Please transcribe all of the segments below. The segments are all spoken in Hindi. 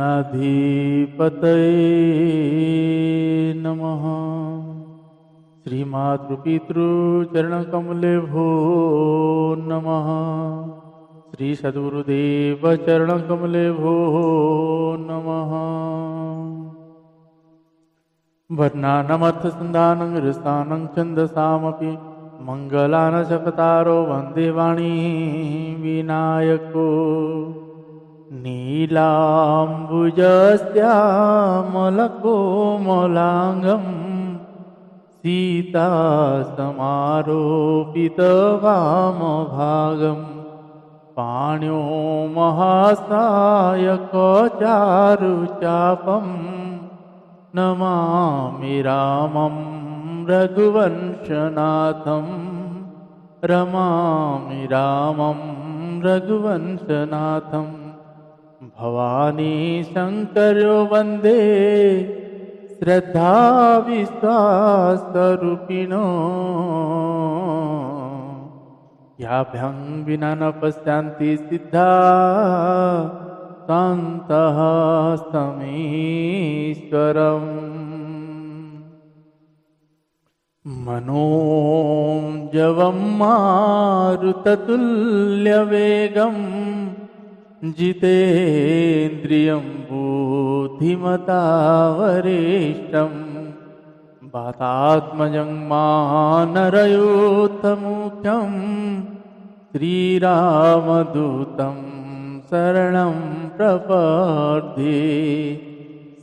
गणाधिपतये नमः। श्रीमातृपितृचरणकमलेभ्यो नमः। श्री सद्गुरुदेव चरणकमलेभ्यो नमः। वर्णानमर्थसन्धानं हृस्थानं छन्दसामपि मङ्गलानशकतारो वन्दे वाणी विनायको। नीलाम्बुजस्यामलकोमलाङ्गं सीतासमारोपितवामभागं पाण्यो महासायकचारुचापं नमामि रामं रघुवंशनाथं। रमामि रामं रघुवंशनाथं। भवानी शङ्करो वन्दे श्रद्धा विश्वासरूपिणो। याभ्यां विना न पश्यन्ति सिद्धा सन्तः समीश्वरम्। मनोजवं मारुततुल्यवेगं जितेन्द्रियं बुद्धिमतावरिष्ठं। वातात्मजं मानरयूथमुख्यं श्रीरामदूतं शरणं प्रपद्ये।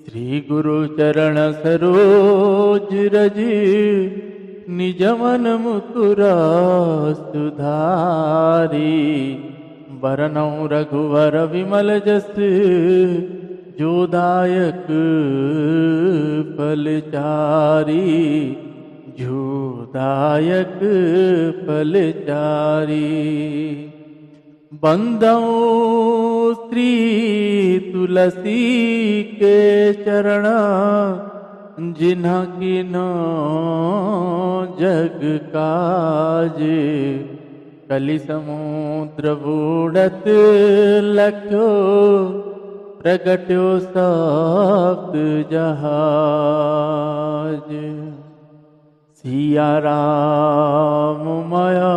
श्रीगुरुचरणसरोजरज निजमनमुकुरस्तुधारी। वरनौ रघुवर विमल जस जोदायक फलचारी। जोदायक फलचारी। बंदौ श्री तुलसी के चरण जिन्हा किनो जग काज। कलि समुद्र बूढ़त लख्यो प्रगट्यो सप्त जहाज। सिया राम माया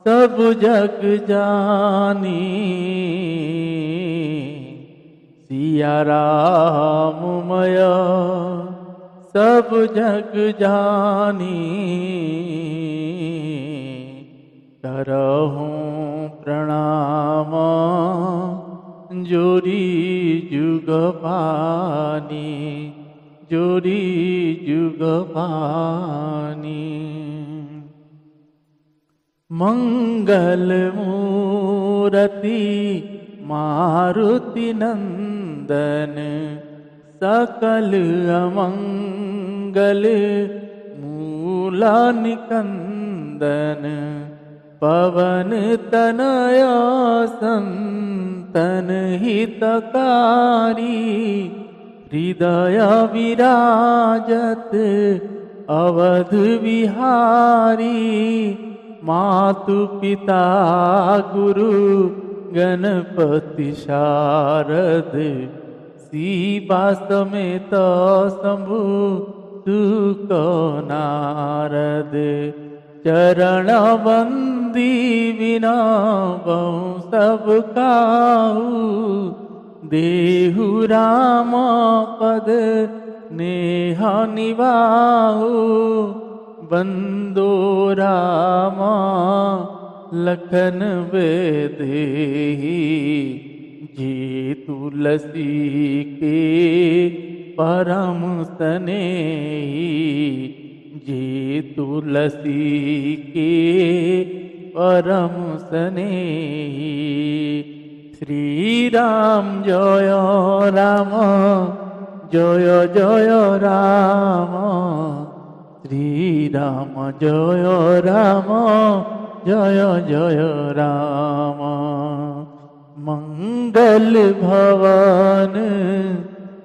सब जग जानी। सिया राम माया सब जग जानी। करहूँ प्रणाम जोरी जुग पानी। जोरी जुग पानी। मंगल मूरति मारुति नंदन। सकल अमंगल मूला निकंदन। पवन तनया संतन हितकारी। हृदय विराजत अवध विहारी। मातु पिता गुरु गणपति शारद। सीबा समेत शंभु सुक नारद। चरण बंदी बिना बहु सब काहू। देहु राम पद नेह निवाहु। बंदो राम लखन बेदेही। जी तुलसी के परम स्नेही। जी तुलसी के परम स्नेही। श्री राम जय राम जय जय राम। श्री राम जय राम जय जय राम। मंगल भवन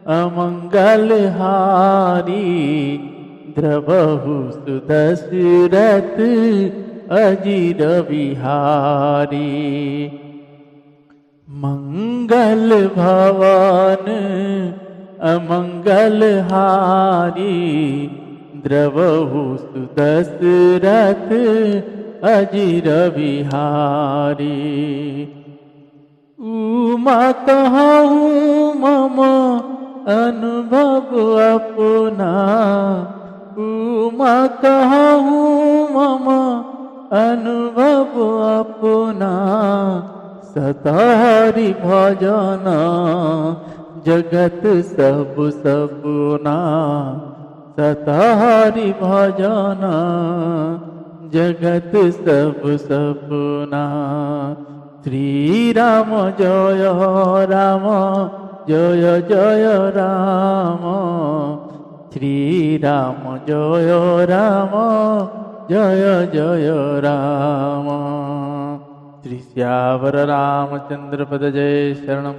अमंगल हारी। द्रवहु सुदशरथ अजिर विहारी। मंगल भवन अमंगल हारी, द्रवहु सुदशरथ अजिर बिहारी। उमा कहूँ मम अनुभव अपना, उमा कहूँ मम अनुभव अपना। सतहरि भजन जगत सब सपना, सतहरि भजन जगत सब सपना। श्री राम जय राम जय जय राम, श्री राम जय राम जय जय राम। श्री श्यावर रामचंद्र पद जय शरणम।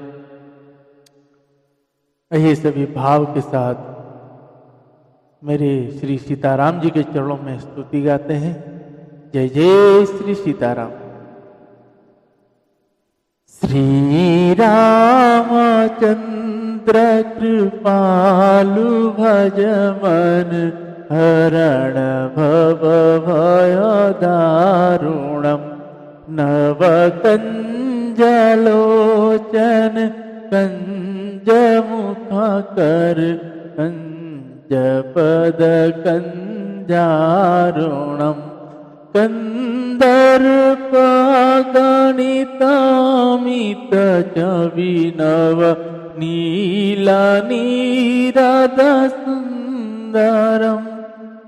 ये सभी भाव के साथ मेरे श्री सीताराम जी के चरणों में स्तुति गाते हैं। जय जय श्री सीताराम। श्री रामचंद्र कृपालु भज मन, हरण भव भय दारुणम। नव कंजलोचन कंज मुख कर, कंज पद कंजारुणम। कंदर्प गणितामित चविनव, नीला नीरद सुंदरम।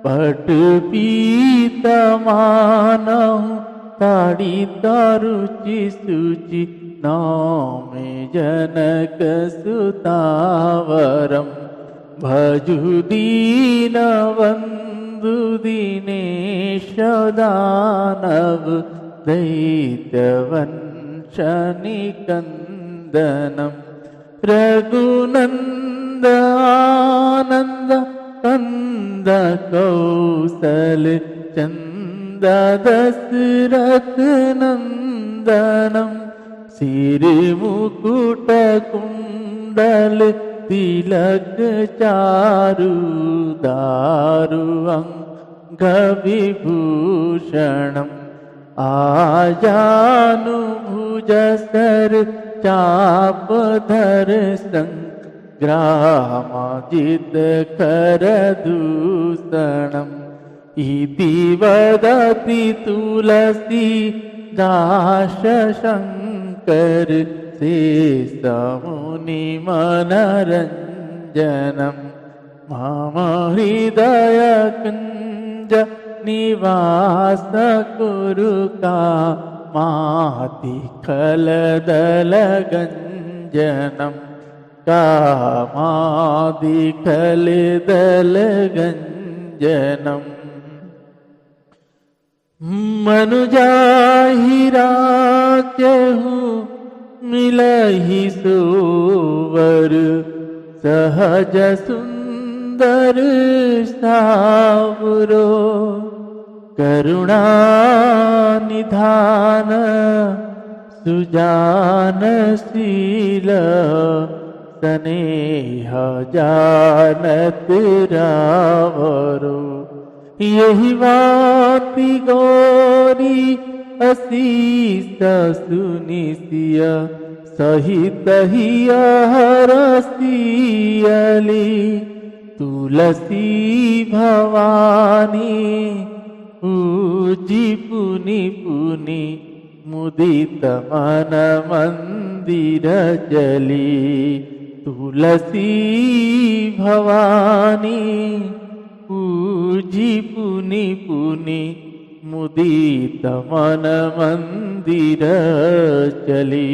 पट पीतमानहु ताड़ित रुचि शुचि, नामे जनक सुतावरम। भजु दीनबंधु दिनेश दानव, दैत्यवंश निकंदनम। रघुनंद आनंद कंद कौशल, चंद दशरथ नंदनम। सिर मुकुट कुंडल तिलक चारु, दारु अंग विभूषणम। आजानु भुज सर चाप धर, संग्रामजित कर दूषणम। इति वदति तुलसी दास शंकर, शेषमुनि मनरंजनम। मम हृदय कुंज निवास कुरु का, माति खलदल गंजनम। कामादि खलदल गंजनम। मनुजाहि राचहु मिलहि सोवर, सहज सुंदर सावरो। करुणा निधान सुजानशील, स्नेह जानत रावरो। यही बाती गौरी असीस सुनिसिय, सहित हिय हरसियली। तुलसी भवानी पूजी पुनि पुनि, मुदित मन मंदिर चली। तुलसी भवानी पूजी पुनि पुनि, मुदित मन मंदिर चली।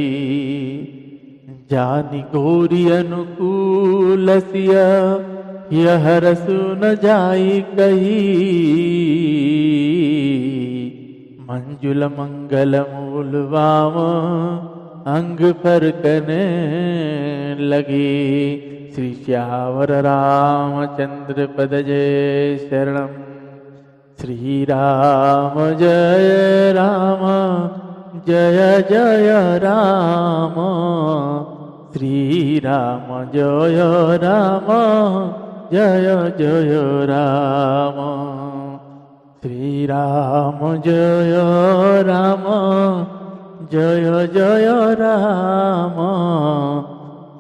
जानि गौरी अनुकूलसिय, यह रसु न जाई कही। मंजुल मंगल मूल वाम, अंग फरकने लगे। श्री श्यावर रामचंद्र पद जय शरणम। श्री राम जय राम जय जय राम, श्री राम जय राम, जय जय राम, श्री राम जय राम, जय जय राम,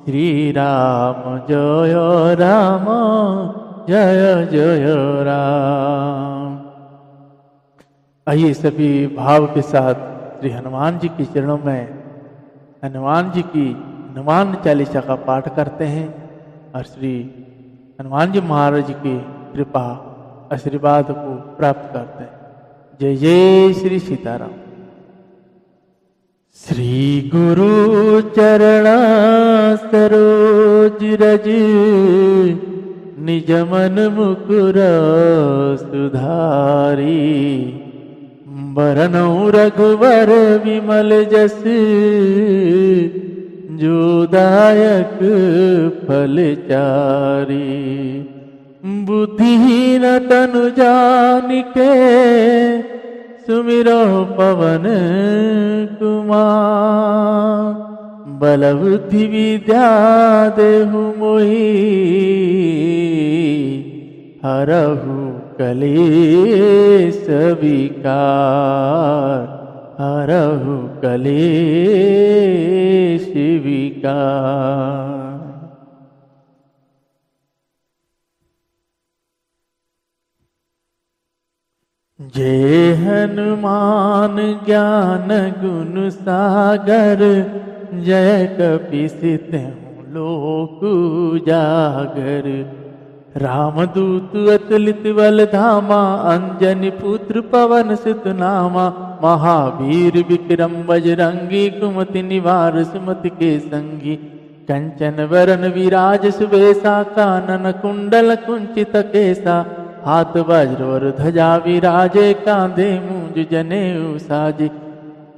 श्री राम जय राम, जय जय राम। आइए सभी भाव के साथ श्री हनुमान जी के चरणों में हनुमान जी की हनुमान चालीसा का पाठ करते हैं और श्री हनुमान जी महाराज की कृपा आशीर्वाद को प्राप्त करते हैं। जय जय श्री सीताराम। श्री गुरु चरण सरोज रज, निज मन मुकुर सुधारी, बरनउँ रघुवर विमल जस, जो दायक फल चारी। बुद्धिहीन तनु जानिके, सुमिरो पवन कुमार, बल बुद्धि विद्या देहु मोहि, हरहु कलेश विकार, हरहु कलेश विकार। जय हनुमान ज्ञान गुण सागर, जय कपीस तेहु लोक उजागर। रामदूत अतुलित बल धामा, अंजनी पुत्र पवन सुत नामा। महावीर विक्रम बजरंगी, कुमति निवार सुमति के संगी। कंचन वरन विराज सुबेसा, कानन कुंडल कुंचित केसा। हाथ वज्र और ध्वजा विराजे, कांधे मूंज जनेऊ साजे।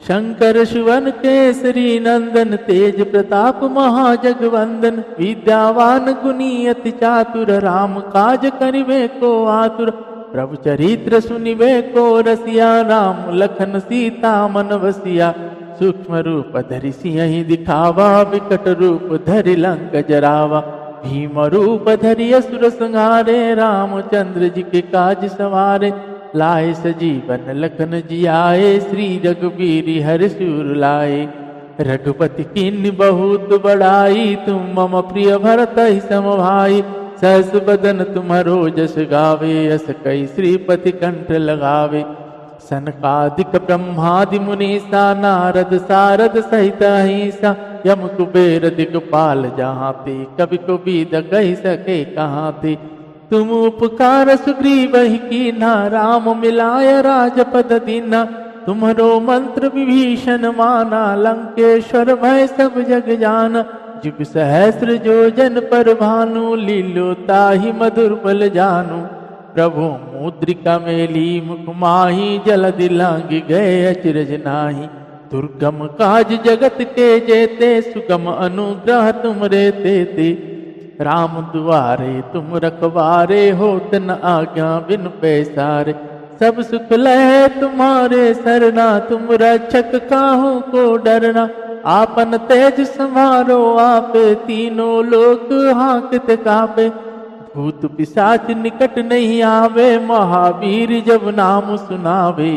शंकर सुवन केसरी नंदन, तेज प्रताप महाजगवंदन। विद्यावान गुणी अति चातुर, राम काज करिबे को आतुर। प्रभु चरित्र सुनिबे को रसिया, राम लखन सीता मन बसिया। सूक्ष्म रूप धरि सिंहि दिखावा, विकट रूप धरि लंक जरावा। भीम रूप धरि असुर संहारे, रामचंद्र जी के काज सवारे। लाए सजीवन लखन जियाए, श्री रघुबीर हर सूर लाए। रघुपति कीन्ह बहुत बड़ाई, तुम मम प्रिय भरत सम भाई। सहस बदन तुम्हरो जस गावे, अस कई श्रीपति कंठ लगावे। सनकादिक ब्रह्मादि मुनीसा, नारद सारद सहित अहिंसा। यम कुबेर दिगपाल जहाँ ते, कवि कोविद कहि सके कहाँ ते। तुम उपकार सुग्रीव ही कीन्हा, राम मिलाय राजपद दीन्हा। तुम्हरो मंत्र विभीषण माना, लंकेश्वर भय सब जग जाना। जुग सहस्र जो जन पर भानु, लीलो ताहि मधुर बल जानु। प्रभु मुद्रिका मेली मुख माही, जलधि लांघि गए अचरज नाही। दुर्गम काज जगत के जेते, सुगम अनुग्रह तुमरे तेते। राम दुआरे तुम रखवारे, होत न आज्ञा बिन पैसारे। सब सुख लहे तुम्हारे सरना, तुम रक्षक काहू को डरना। आपन तेज संभारो आपे, तीनों लोक हांकत कापे। भूत पिशाच निकट नहीं आवे, महावीर जब नाम सुनावे।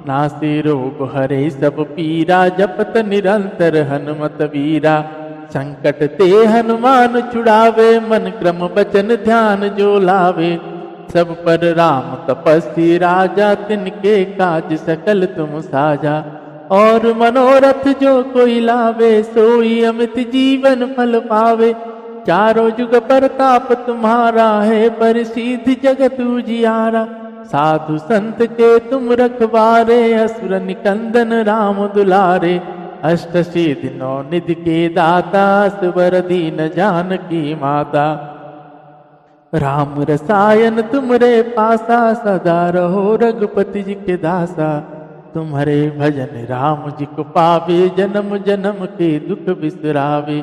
नासे रोग हरे सब पीरा, जपत निरंतर हनुमत वीरा। संकट ते हनुमान छुड़ावे, मन क्रम बचन ध्यान जो लावे। सब पर राम तपस्वी राजा, तिनके काज सकल तुम साजा। और मनोरथ जो कोई लावे, सोई अमित जीवन फल पावे। चारों जुग परताप तुम्हारा है, परिसिद्ध जगत उजियारा। साधु संत के तुम रखवारे, असुर निकंदन राम दुलारे। अष्ट सिद्धि नौ निधि के दाता, सुवर दीन जानकी माता। राम रसायन तुमरे पासा, सदा रहो रघुपति जी के दासा। तुम्हारे भजन राम जी को पावे, जन्म जन्म के दुख बिसरावे।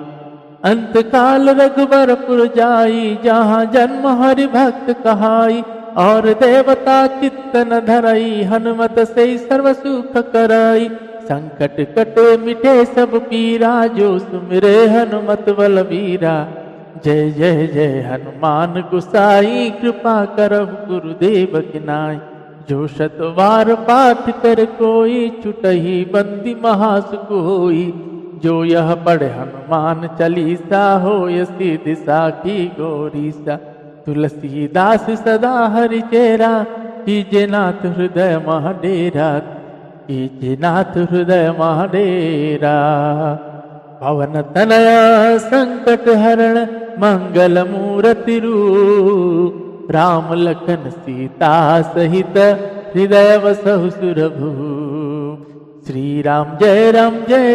अंत काल रघुबरपुर जाई, जहाँ जन्म हरि भक्त कहाई। और देवता चित्त न धरई, हनुमत से सर्व सुख करई। संकट कटे मिटे सब पीरा, जो सुमिरे हनुमत बलबीरा। जय जय जय हनुमान गुसाई, कृपा करहु गुरुदेव की नाई। जो शतवार पाठ कर कोई, छुटहि बंदी महासुख होई। जो यह पढ़े हनुमान चालीसा, होय सिद्धि साखी गौरीसा। तुलसीदास सदा हरिचेरा, कीजे नाथ हृदय मह डेरा। कीजे नाथ हृदय मह डेरा। पवन तनया संकट हरण, मंगल मूर्ति रूप। राम लखन सीता सहित, हृदय वसहु सुरभूप। श्री राम जय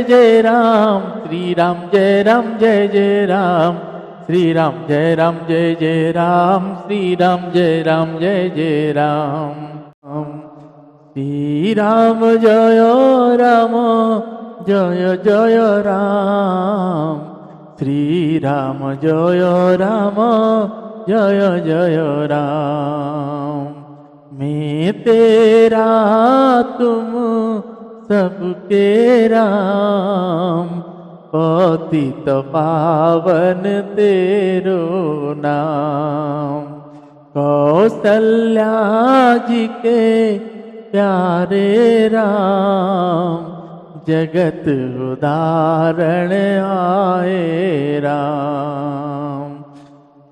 जय राम, श्री राम जय जय राम। श्री राम जय जय राम, श्री राम जय जय राम। श्री राम जय राम, जय जय राम। श्री राम जय राम, जय जय राम। मैं तेरा तुम सबके राम, पतित पावन तेरो नाम। कौशल्या जी के प्यारे राम, जगत उदाहरण आए राम।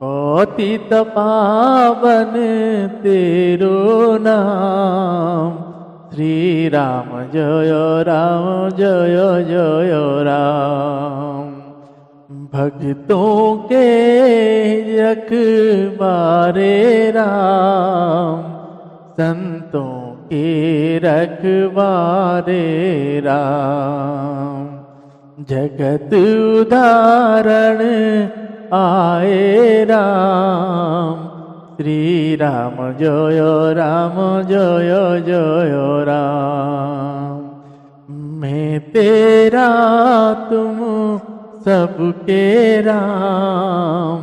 पतित पावन तेरो नाम, श्री राम जय जय राम। भक्तों के रखवारे राम, संतों के रखवारे राम। जगत उदाहरण आए राम, श्री राम जय जय राम। मैं तेरा तुम सबके राम,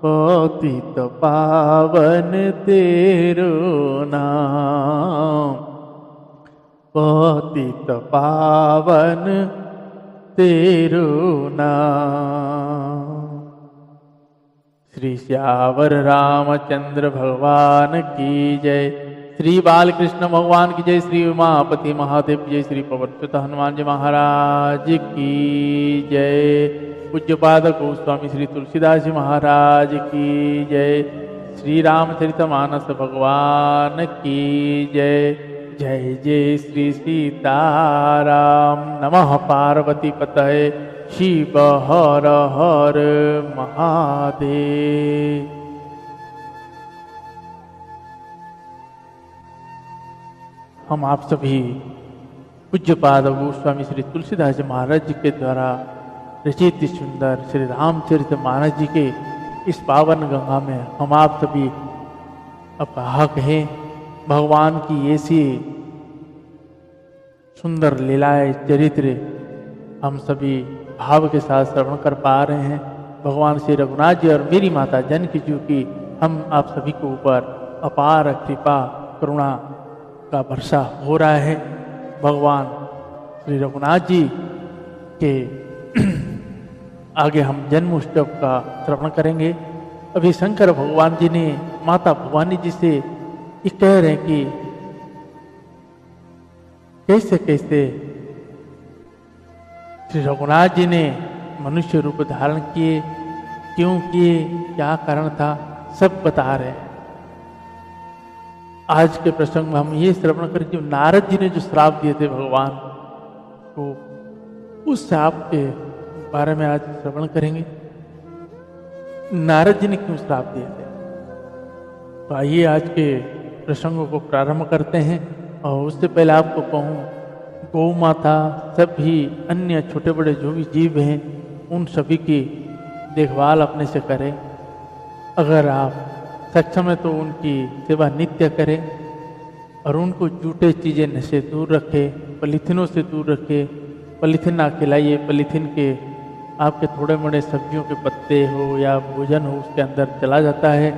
पतित पावन तेरो नाम। पतित पावन तेरो नाम। श्री श्यावर रामचंद्र भगवान की जय। श्री बालकृष्ण भगवान की जय। श्री उमापति महादेव जय। श्री पवनसुत हनुमान जी महाराज की जय। पूज्यपाद गोस्वामी श्री तुलसीदास जी महाराज की जय। श्री रामचरितमानस भगवान की जय। जय जय श्री सीताराम। नमः पार्वती पतये शिव हर हर महादेव। हम आप सभी पूज्यपाद गोस्वामी श्री तुलसीदास जी महाराज जी के द्वारा रचित सुंदर श्री रामचरितमानस जी के इस पावन गंगा में हम आप सभी अपहाक हैं। भगवान की ऐसी सुंदर लीलाएं चरित्र हम सभी भाव के साथ श्रवण कर पा रहे हैं। भगवान श्री रघुनाथ जी और मेरी माता जानकी जी की हम आप सभी के ऊपर अपार कृपा करुणा का वर्षा हो रहा है। भगवान श्री रघुनाथ जी के आगे हम जन्म उत्सव का श्रवण करेंगे। अभी शंकर भगवान जी ने माता भवानी जी से ये कह रहे हैं कि कैसे कैसे श्री रघुनाथ जी ने मनुष्य रूप धारण किए, क्यों किए, क्या कारण था, सब बता रहे हैं। आज के प्रसंग में हम ये श्रवण करें जो नारद जी ने जो श्राप दिए थे भगवान को, उस श्राप के बारे में आज श्रवण करेंगे। नारद जी ने क्यों श्राप दिए थे, तो आइए आज के प्रसंगों को प्रारंभ करते हैं। और उससे पहले आपको कहूँ, गौ माता सभी अन्य छोटे बड़े जो भी जीव हैं उन सभी की देखभाल अपने से करें। अगर आप सक्षम है तो उनकी सेवा नित्य करें और उनको जूठे चीज़ें नशे दूर रखें, पॉलीथिनों से दूर रखें। पॉलीथिन ना खिलाइए। पॉलीथिन के आपके थोड़े मोड़े सब्जियों के पत्ते हो या भोजन हो उसके अंदर चला जाता है,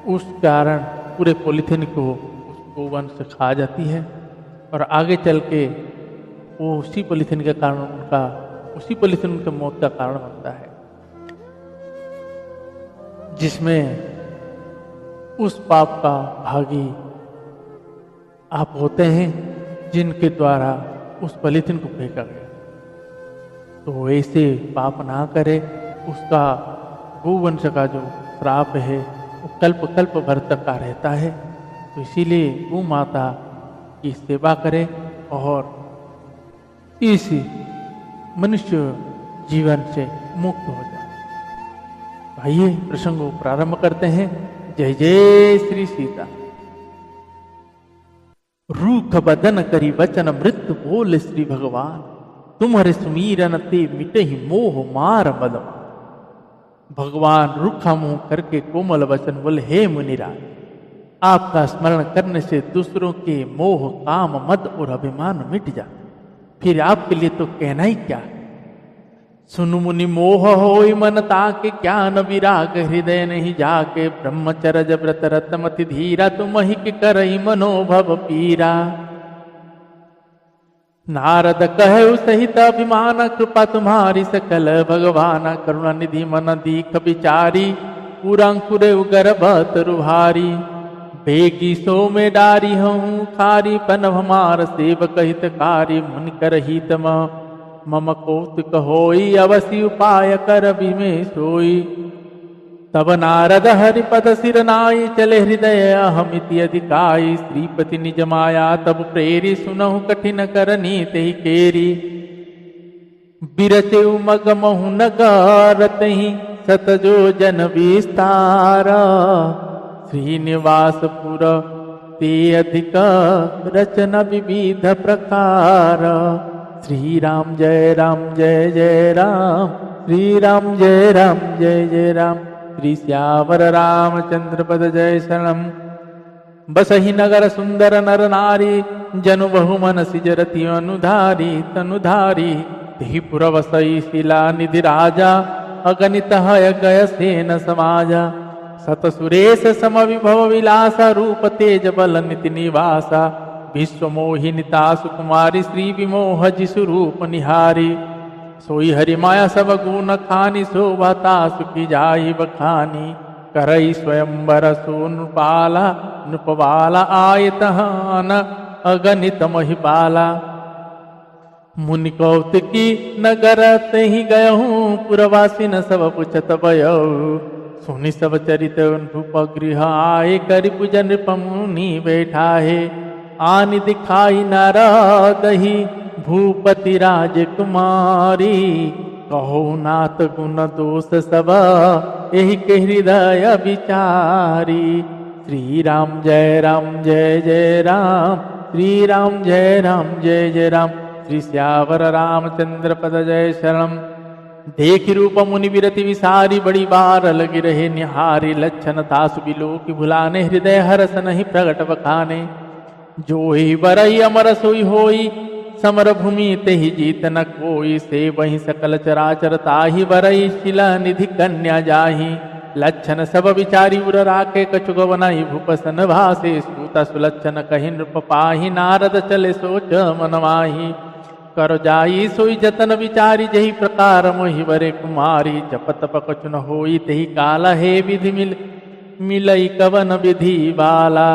उस कारण पूरे पॉलीथिन को उस गोवंश खा जाती है और आगे चल के वो उसी पॉलीथिन के कारण उसी पॉलीथिन उनके मौत का कारण बनता है, जिसमें उस पाप का भागी आप होते हैं जिनके द्वारा उस पॉलीथिन को फेंका गया। तो ऐसे पाप ना करे, उसका गोवंश का जो श्राप है वो कल्प कल्प भर तक का रहता है। तो इसीलिए गौ माता की सेवा करें और इस मनुष्य जीवन से मुक्त हो जाए। आइए प्रसंग को प्रारंभ करते हैं। जय जय श्री सीता। रूख बदन करी वचन मृत्यु बोल श्री भगवान, तुम्हारे सुमीरन ते मिटहि मोह मार मदमा। भगवान रूखा मुंह करके कोमल वचन बोले, हे मुनिराज, आपका स्मरण करने से दूसरों के मोह काम मद और अभिमान मिट जाते, फिर आपके लिए तो कहना ही क्या है। सुनु मुनि मोह होई मन ताके, ज्ञान विराग हृदय नहीं जाके। ब्रह्मचर्य व्रत रतमति धीरा, तुम ही के करई मनोभव पीरा। नारद कहे सहित अभिमान, कृपा तुम्हारी सकल भगवान। करुणा निधि मन दीख विचारी, पुरंकुरे गर्भ तरुहारी। बेगी सो में डारी हूँ खारी, पन हमार सेवक हितकारी। मुनि कर हित मम कौतुक होई, अवश्य उपाय कर बिमे सोई। तब नारद हरिपद सिर नाई, चले हृदय अहमिति अधिकाई। श्रीपति निज माया तब प्रेरी, सुनहु कठिन करनी तेहि केरी। बिरचे उमग महु नगरतहि, सतजो जन विस्तार। श्रीनिवासपुर ते अधिक, रचन विविध प्रकार। श्री राम जय राम जय जय राम, श्री राम जय राम जय जय राम। श्री श्यावर रामचंद्र पद जय शरणम। बसहि नगर सुंदर नर नारी, जनु बहु मन सिजरति अनुधारी तनुधारी। तेहि पुर वसई शिला निधि राजा, अगणित हय गय सेन समाजा। सत सुरेश सम विभव विलासा, रूप तेज बल निति निवासा। विश्व मोहिनिता सुकुमारी, श्री विमोह जिसु रूप निहारी। सोई हरि माया सब गुण खानी, शोभता सुखी जाई बखानी। करई स्वयंवर सो नृपाला, नृपबाला आयतहान अगणित महिपाला। मुनि कौतुकी नगर तहि गयहूँ, पुरवासी न सब पुछत भयऊ। सुनि सब चरित नृप गृह आए, करि पूजन नृप मुनि बैठा है। आनि दिखाई नारदहि, भूपति राजकुमारी। कहो नाथ गुण दोष सब, एहि के हृदय विचारी। श्री राम जय राम जय जय राम, श्री राम जय राम जय जय राम। श्री श्यावर रामचंद्र पद जय शरणम। देखि रूप मुनि विरति विसारी, बड़ी बार लगी रहे निहारी। लक्षण तासु बिलोकि भुलाने, हृदय हरस नहीं प्रगट बखाने। जो ही बरई अमर सोई होई, समर भूमि तेहि जीत न कोई। से वही सकल चराचर ताहि, बरई शिला निधि कन्या जाहि। लक्षण सब विचारी उर राके, कछु गवनाई भूपसन भासे। सूता सुलक्षण कहि नृप पाहि, नारद चले सोच मन माहि। कर जाई सोई जतन विचारी, जही प्रकार मोहि बरे कुमारी। जप तप कछु न होई तेहि काला, हे विधि मिलई कवन विधि बाला।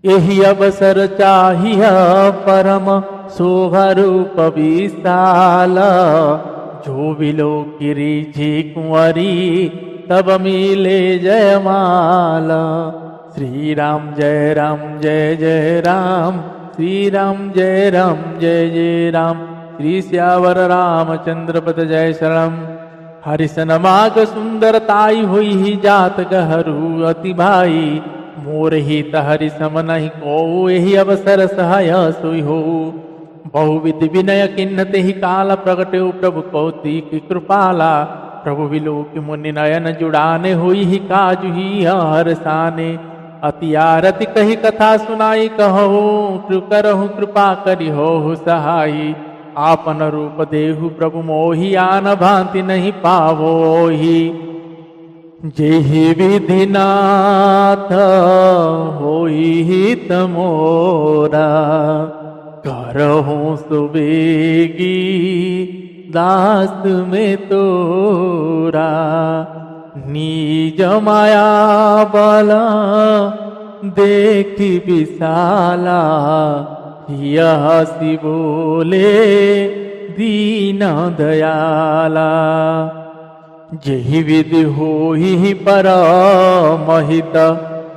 यही अवसर चाहिए परम शोभा रूप विशाल। जो बिलो गिरिझी कुंवरी, तब मिले जयमाल। श्री राम जय राम जय जय राम, श्री राम जय राम जय जय राम। श्री श्यावर रामचंद्र पद जय शरणम। हरिसन माग सुंदर ताई, हुई ही जात गहरू अति भाई। मोर हित हरि सम नहीं को, यही अवसर सहाय सोई हो। बहुविध विनय किन्नते ही काल, प्रगटे प्रभु कौतिक कृपाला। प्रभु विलोक मुनि नयन जुड़ाने, हुई ही काजु ही हरसाने। अति आरती कही कथा सुनाई, कहो करहु कृपा करि हो सहाई। आपन रूप देहु प्रभु मोहि, आन भांति नहीं पावोहि। जेहि विधिनाथ होई हित मोरा, करहूँ सुबेगी दास में तोरा। निज माया बला देखी विशाला, यह हसी बोले दीन दयाला। जेहि विधि होहि परमहित,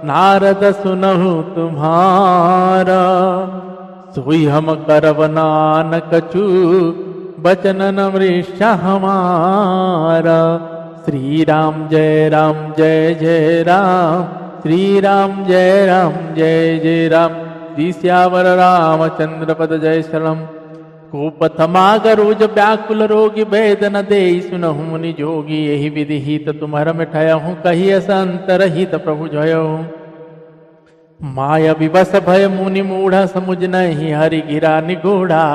नारद सुनहु तुम्हारा। सोई हम करब नान कछु, बचन नमृष हमारा। श्री राम जय जय राम, श्री राम जय जय राम। श्री श्यावर रामचंद्र पद जय शरणम। कोपथमागरोज व्याकुल रोगी, वेदन दे सुनहु मुनि जोगी। यही विधि हित तुम्हर मिठयहूँ, कही असंत रहित प्रभु जयहूँ। माया विवश भय मुनि मूढ़, समुझ नहीं हरि गिरा निगूढ़ा।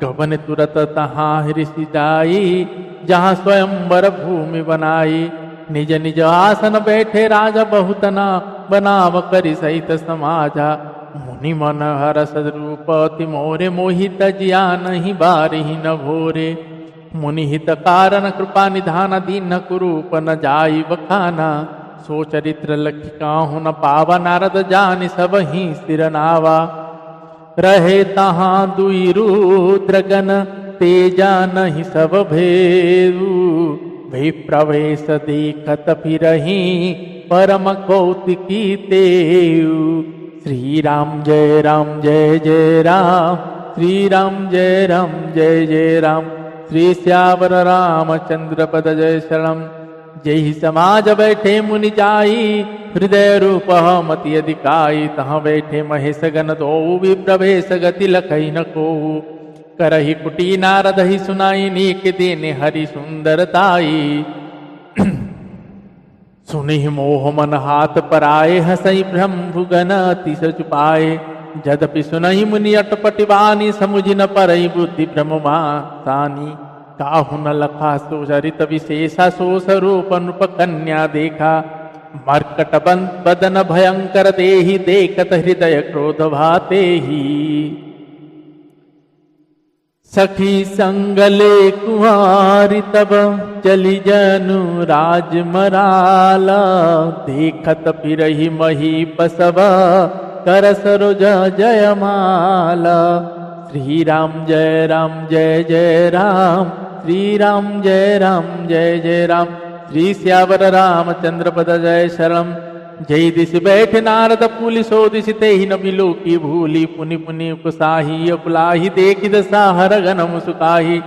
गबन तुरत तहाँ ऋषि जाई, जहाँ स्वयंवर भूमि बनाई। निज निज आसन बैठे राजा, बहुतना बनाव करि सहित समाजा। मुनि मन हरस रूप अति मोरे, मोहित जिया नहीं बारिहि न भोरे। मुनि हित कारण कृपा निधान, दीन कुरूप न जाई बखाना। सो चरित्र लखि काहू न पावा, नारद जानि सब ही सिर नावा। रहे तहाँ दुई रुद्रगण, तेजा नहीं सब भेदु। भई प्रवेश देखत फिरहि, परम कौतिकी तेउ। श्री राम जय जय राम, श्री राम जय जय राम। श्री श्यावर रामचंद्र पद जय शरणम। जय समाज बैठे मुनि जाई, हृदय रूप मति अधिकाई। तहाँ बैठे महेश गण दो, विप्रवेश गति लखई न कोऊ। करहि कुटी नारद ही सुनाई, नीक देने हरि सुंदरताई। सुनि मोह मन हाथ पराए, हसई ब्रह्मगण अतिश चुपाए। जदपि सुनहि मुनि अटपटि बानी, समुझ न परई बुद्धि भ्रम मासानी। काहु न लखा सो चरित विशेषा, सो स्वरूप नृप कन्या देखा। मर्कट बदन भयंकर देहि, देखत हृदय क्रोध भाते ही। सखी संगले कुंवारी तब, चली जनु राजमराला। देखत फिरहि महीप सब, कर सरोज जयमाला। श्री राम जय जय राम, श्री राम जय जय राम। श्री श्यावर रामचंद्र पद जय शरणम। जय दिश बैठ नारद पुलि, सो दिश तेहि न बिलो की भूली। पुनि पुनि उपसाही अपुलाही, देखि दशा हर गन मुसुकाही।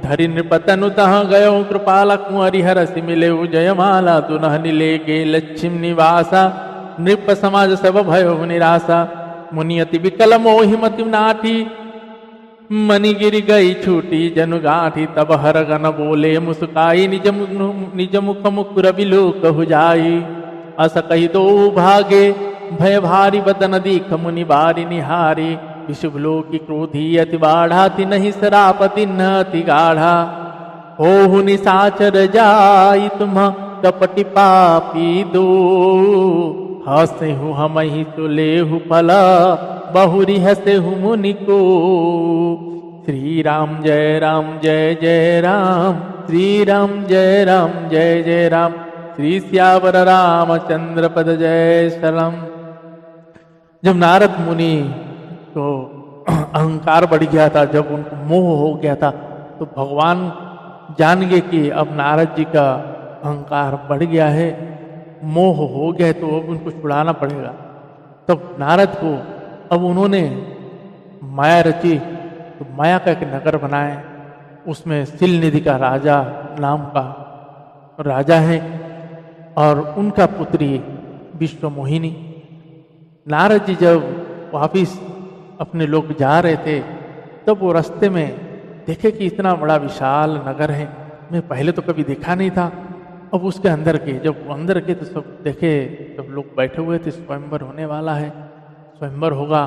धरि नृपतनु तहाँ गयो, कृपाला कुंवरि हरसि मिले जयमाला। दुनह नीले गे लक्ष्मी निवासा, नृप समाज सब भयो निराशा। मुनि अति विकल मोहि मति नाठी, मनि गिरि गई छूटी जनु गांठी। तब हर गन बोले मुस्काई, निज मुख मुकुर बिलो कहु जाई। अस कही दो भागे, भय भारी बदन दीख मुनि बारी निहारी। विशुभ लोकी क्रोधी अति बाढ़ा, तिनहि सराप तिन्ह अति गाढ़ा। होहु निशाचर जाई तुम, कपटि पापी दो। हँसेहु हमहि तुलेहु फला, बहुरी हँसेहु मुनि को। श्री राम जय जय राम, श्री राम जय जय राम। श्री श्यावर रामचंद्र पद जय शरणम। जब नारद मुनि को अहंकार बढ़ गया था, जब उनको मोह हो गया था, तो भगवान जान गए कि अब नारद जी का अहंकार बढ़ गया है, मोह हो गया है, तो अब उनको छुड़ाना पड़ेगा। तब नारद को अब उन्होंने माया रची, तो माया का एक नगर बनाए। उसमें सिलनिधि का राजा नाम का राजा है, और उनका पुत्री विश्वमोहिनी। नारद जी जब वापिस अपने लोग जा रहे थे, तब वो रास्ते में देखे कि इतना बड़ा विशाल नगर है, मैं पहले तो कभी देखा नहीं था। अब उसके अंदर के जब अंदर के तो सब देखे, सब लोग बैठे हुए थे, स्वयंवर होने वाला है, स्वयंवर होगा।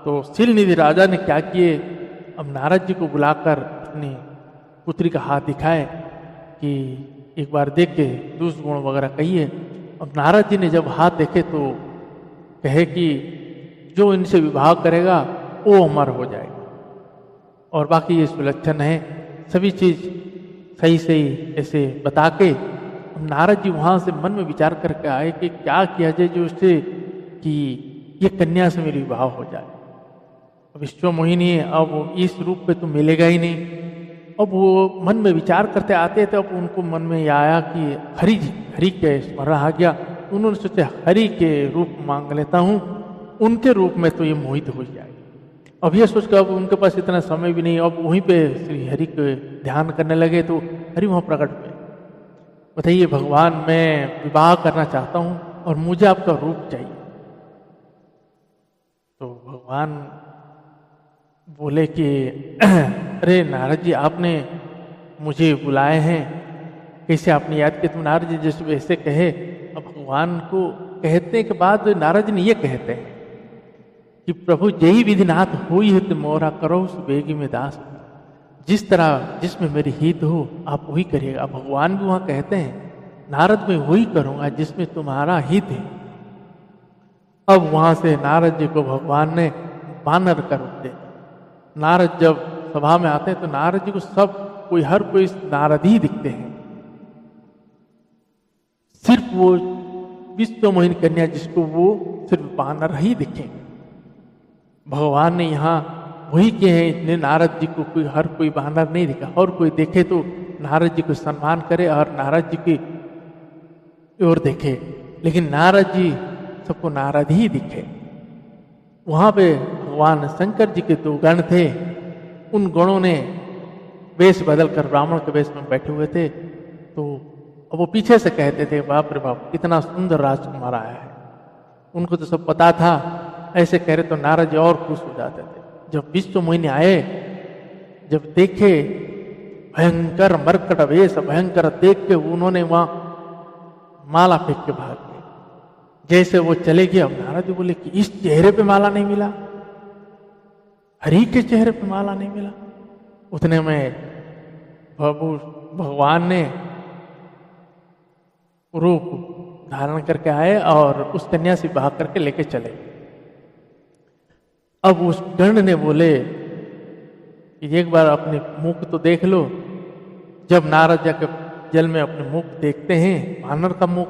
तो सिलनिधि राजा ने क्या किए, अब नारद जी को बुलाकर अपनी पुत्री का हाथ दिखाए कि एक बार देख के दूसरे गुण वगैरह कहिए। अब नारद जी ने जब हाथ देखे तो कहे कि जो इनसे विवाह करेगा वो अमर हो जाएगा, और बाकी ये सुलक्षण है, सभी चीज सही सही ऐसे बता के नारद जी वहां से मन में विचार करके आए कि क्या किया जाए जो उससे कि ये कन्या से मेरी विवाह हो जाए। अब विश्व मोहिनी है, अब इस रूप पे तो मिलेगा ही नहीं। अब वो मन में विचार करते आते थे, अब उनको मन में यह आया कि हरि के स्मरण आ गया। उन्होंने सोचा हरि के रूप मांग लेता हूँ, उनके रूप में तो ये मोहित हो जाए। अब ये सोचकर अब उनके पास इतना समय भी नहीं, अब वहीं पे श्री हरि के ध्यान करने लगे तो हरि वहाँ प्रकट हुए। बताइए भगवान, मैं विवाह करना चाहता हूँ और मुझे आपका रूप चाहिए। तो भगवान बोले कि अरे नारद जी, आपने मुझे बुलाए हैं, कैसे आपने याद किया? तुम नारद जी जैसे वैसे कहे। अब भगवान को कहने के बाद नारद जी ने ये कहते हैं कि प्रभु जय विधिनाथ होई हित मोरा करो सुबेगी में दास। जिस तरह जिसमें मेरी हित हो आप वही करिएगा। भगवान भी वहाँ कहते हैं नारद मैं वही करूँगा जिसमें तुम्हारा हित है। अब वहाँ से नारद जी को भगवान ने बानर का रूप दे। नारद जब सभा में आते हैं तो नारद जी को सब कोई हर कोई नारद ही दिखते हैं, सिर्फ वो विश्व मोहिनी कन्या जिसको वो सिर्फ बानर ही दिखेंगे। भगवान ने यहाँ वही किए हैं, इतने नारद जी को कोई हर कोई बानर नहीं दिखा। और कोई देखे तो नारद जी को सम्मान करे और नारद जी की ओर देखे, लेकिन नारद जी सबको नारद ही दिखे। वहां पे भगवान शंकर जी के दो गण थे, उन गणों ने वेश बदल कर ब्राह्मण के वेश में बैठे हुए थे। तो अब वो पीछे से कहते थे बाप रे बाप कितना सुंदर राजकुमार आया है। उनको तो सब पता था, ऐसे कह रहे तो नारद जी और खुश हो जाते थे। जब विश्व मोहिनी आए, जब देखे भयंकर मरकट वेश भयंकर देख के उन्होंने वहां माला फेंक के भाग गए। जैसे वो चले गए, अब नारद जी बोले कि इस चेहरे पे माला नहीं मिला, हरि के चेहरे पे माला नहीं मिला। उतने में भगवान ने रूप धारण करके आए और उस कन्या से विवाह करके लेके चले। अब उस गण ने बोले कि एक बार अपने मुख तो देख लो। जब नारद जाके जल में अपने मुख देखते हैं, वानर का मुख,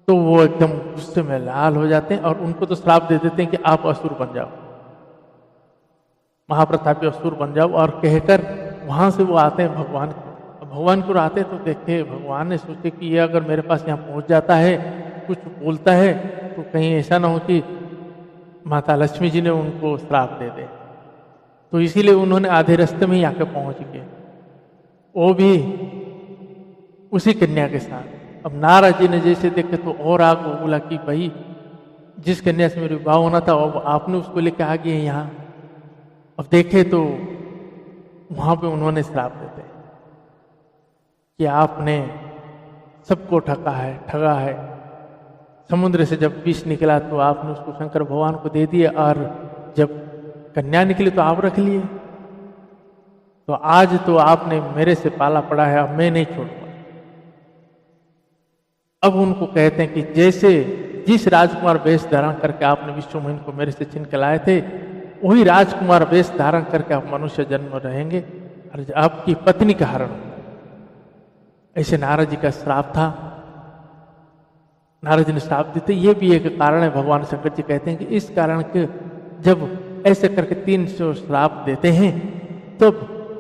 तो वो एकदम गुस्से में लाल हो जाते हैं और उनको तो श्राप दे देते हैं कि आप असुर बन जाओ, महाप्रतापी असुर बन जाओ। और कहकर वहां से वो आते हैं भगवान को। भगवान को आते तो देखे, भगवान ने सोचे कि ये अगर मेरे पास यहाँ पहुंच जाता है, कुछ बोलता है, तो कहीं ऐसा ना हो कि माता लक्ष्मी जी ने उनको श्राप दे दे। तो इसीलिए उन्होंने आधे रास्ते में ही आके पहुंच गए, वो भी उसी कन्या के साथ। अब नारद जी ने जैसे देखे तो और आग बोला कि भाई जिस कन्या से मेरे विवाह होना था अब आपने उसको लेके आ गए यहाँ। अब देखे तो वहां पे उन्होंने श्राप देते कि आपने सबको ठगा है। समुद्र से जब विष निकला तो आपने उसको शंकर भगवान को दे दिया, और जब कन्या निकली तो आप रख लिए। तो आज तो आपने मेरे से पाला पड़ा है, अब मैं नहीं छोड़ूंगा। अब उनको कहते हैं कि जैसे जिस राजकुमार वेश धारण करके आपने विश्व मोहिनी को मेरे से छीन के लाए थे, वही राजकुमार वेश धारण करके आप मनुष्य जन्म में रहेंगे और आपकी पत्नी का हरण होगा। ऐसे नारद जी का श्राप था। नारद जी ने श्राप देते, ये भी एक कारण है। भगवान शंकर जी कहते हैं कि इस कारण के जब ऐसे करके 300 श्राप देते हैं तब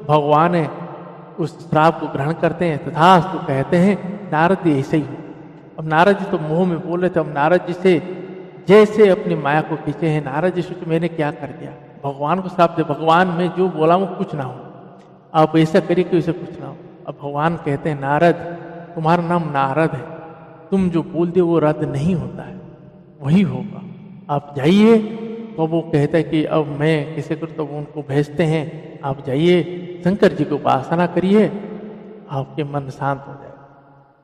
भगवान उस श्राप को ग्रहण करते हैं, तथास्तु कहते हैं। नारद जी ऐसे ही हो। अब नारद जी तो मुंह में बोल रहे थे, अब नारद जी से जैसे अपनी माया को खींचे हैं। नारद जी सोचे मैंने क्या कर दिया, भगवान को श्राप दे, भगवान में जो बोला वो कुछ ना हो, आप ऐसा करिए कि उसे कुछ ना हो। अब भगवान कहते हैं नारद तुम्हारा नाम नारद है, तुम जो बोल दे वो रद्द नहीं होता है, वही होगा, आप जाइए। तो वो कहता है कि अब मैं किसे करूँ, तो वो उनको भेजते हैं, आप जाइए शंकर जी को उपासना करिए, आपके मन शांत हो जाए।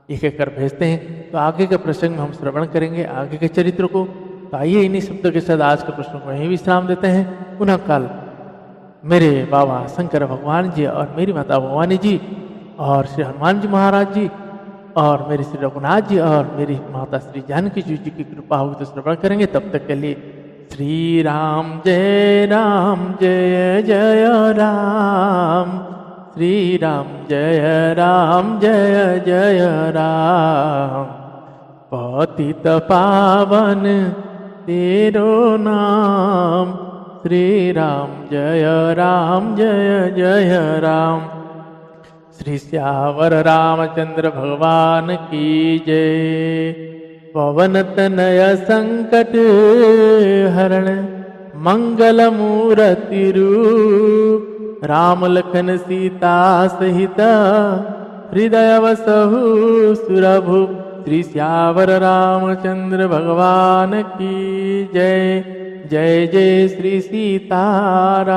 एक एक कर भेजते हैं। तो आगे के प्रसंग में हम श्रवण करेंगे आगे के चरित्र को। तो आइए इन्हीं शब्दों के साथ आज के प्रश्न को यहीं विश्राम देते हैं। पुनः कल मेरे बाबा शंकर भगवान जी और मेरी माता भवानी जी और श्री हनुमान जी महाराज जी और मेरे श्री रघुनाथ जी और मेरी माता श्री जानकी जी की कृपा होगी तो श्रवण करेंगे। तब तक के लिए श्री राम जय जय राम, श्री राम जय जय राम। पतित पावन तेरो नाम, श्री राम जय जय राम। श्री श्यावर रामचंद्र भगवान की जय। पवन तनय संकट हरण मंगल मूर्ति रूप, राम लखन सीता सहित हृदय वसहु सुरभूप। श्री श्यावर रामचंद्र भगवान की जय। जय जय श्री सीताराम।